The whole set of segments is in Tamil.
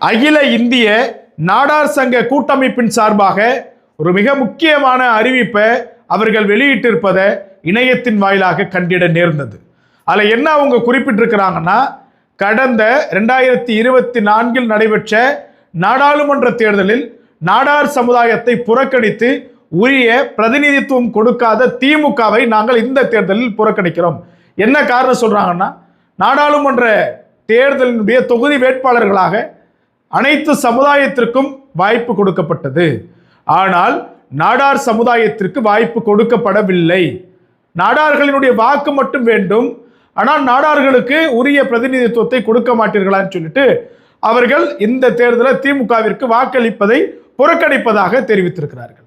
அகில இந்திய நாடார் சங்க கூட்டமைப்பின் சார்பாக ஒரு மிக முக்கியமான அறிவிப்பை அவர்கள் வெளியிட்டிருப்பதை இணையத்தின் வாயிலாக கண்டிட நேர்ந்தது. அதில் என்ன அவங்க குறிப்பிட்டிருக்கிறாங்கன்னா, கடந்த 2024 நடைபெற்ற நாடாளுமன்ற தேர்தலில் நாடார் சமுதாயத்தை புறக்கணித்து உரிய பிரதிநிதித்துவம் கொடுக்காத திமுகவை நாங்கள் இந்த தேர்தலில் புறக்கணிக்கிறோம். என்ன காரணம் சொல்றாங்கன்னா, நாடாளுமன்ற தேர்தலினுடைய தொகுதி வேட்பாளர்களாக அனைத்து சமுதாயத்திற்கும் வாய்ப்பு கொடுக்கப்பட்டது. ஆனால் நாடார் சமுதாயத்திற்கு வாய்ப்பு கொடுக்கப்படவில்லை. நாடார்களினுடைய வாக்கு மட்டும் வேண்டும், ஆனால் நாடார்களுக்கு உரிய பிரதிநிதித்துவத்தை கொடுக்க மாட்டீர்களான்னு சொல்லிட்டு அவர்கள் இந்த தேர்தலில் திமுகவிற்கு வாக்களிப்பதை புறக்கணிப்பதாக தெரிவித்திருக்கிறார்கள்.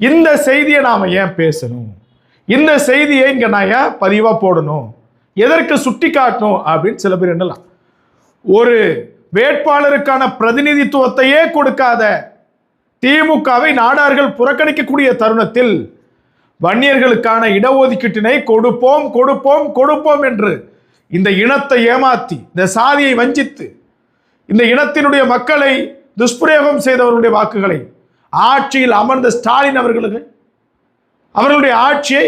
இந்த செய்தியை நாம ஏன் பேசணும்? இந்த செய்தியை இங்க நான் ஏன் பதிவா போடணும்? எதற்கு சுட்டி காட்டணும் அப்படின்னு சில பேர் என்னலாம், ஒரு வேட்பாளருக்கான பிரதிநிதித்துவத்தையே கொடுக்காத திமுகவை நாடார்கள் புறக்கணிக்கக்கூடிய தருணத்தில் வன்னியர்களுக்கான இடஒதுக்கீட்டினை கொடுப்போம் கொடுப்போம் கொடுப்போம் என்று இந்த இனத்தை ஏமாத்தி, இந்த சாதியை வஞ்சித்து, இந்த இனத்தினுடைய மக்களை துஷ்பிரயோகம் செய்தவர்களுடைய வாக்குகளை ஆட்சியில் அமர்ந்த ஸ்டாலின் அவர்களுடைய ஆட்சியை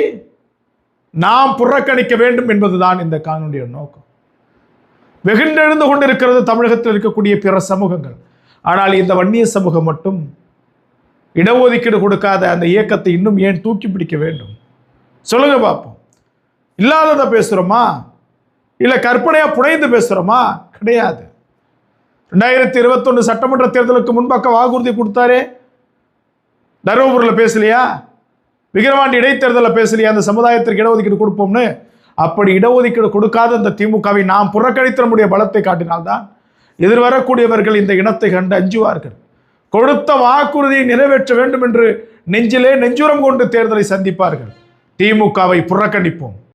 நாம் புறக்கணிக்க வேண்டும் என்பதுதான் இந்த காணொலிய நோக்கம். வெகுண்டெழுந்து கொண்டிருக்கிறது தமிழகத்தில் இருக்கக்கூடிய பிற சமூகங்கள். ஆனால் இந்த வன்னிய சமூகம் மட்டும் இடஒதுக்கீடு கொடுக்காத அந்த இயக்கத்தை இன்னும் ஏன் தூக்கி பிடிக்க வேண்டும்? சொல்லுங்க பார்ப்போம். இல்லாததை பேசுறோமா, இல்ல கற்பனையா புனைந்து பேசுறோமா? கிடையாது. 2021 சட்டமன்ற தேர்தலுக்கு முன்பாக வாக்குறுதி கொடுத்தாரே, தருமபுரியில் பேசலையா? விக்கிரவாண்டி இடைத்தேர்தலில் பேசலையா? அந்த சமுதாயத்திற்கு இடஒதுக்கீடு கொடுப்போம்னு. அப்படி இடஒதுக்கீடு கொடுக்காத இந்த திமுகவை நாம் புறக்கணித்த நம்முடைய பலத்தை காட்டினால்தான் எதிர்வரக்கூடியவர்கள் இந்த இனத்தை கண்டு அஞ்சுவார்கள். கொடுத்த வாக்குறுதியை நிறைவேற்ற வேண்டும் என்று நெஞ்சிலே நெஞ்சுரம் கொண்டு தேர்தலை சந்திப்பார்கள். திமுகவை புறக்கணிப்போம்.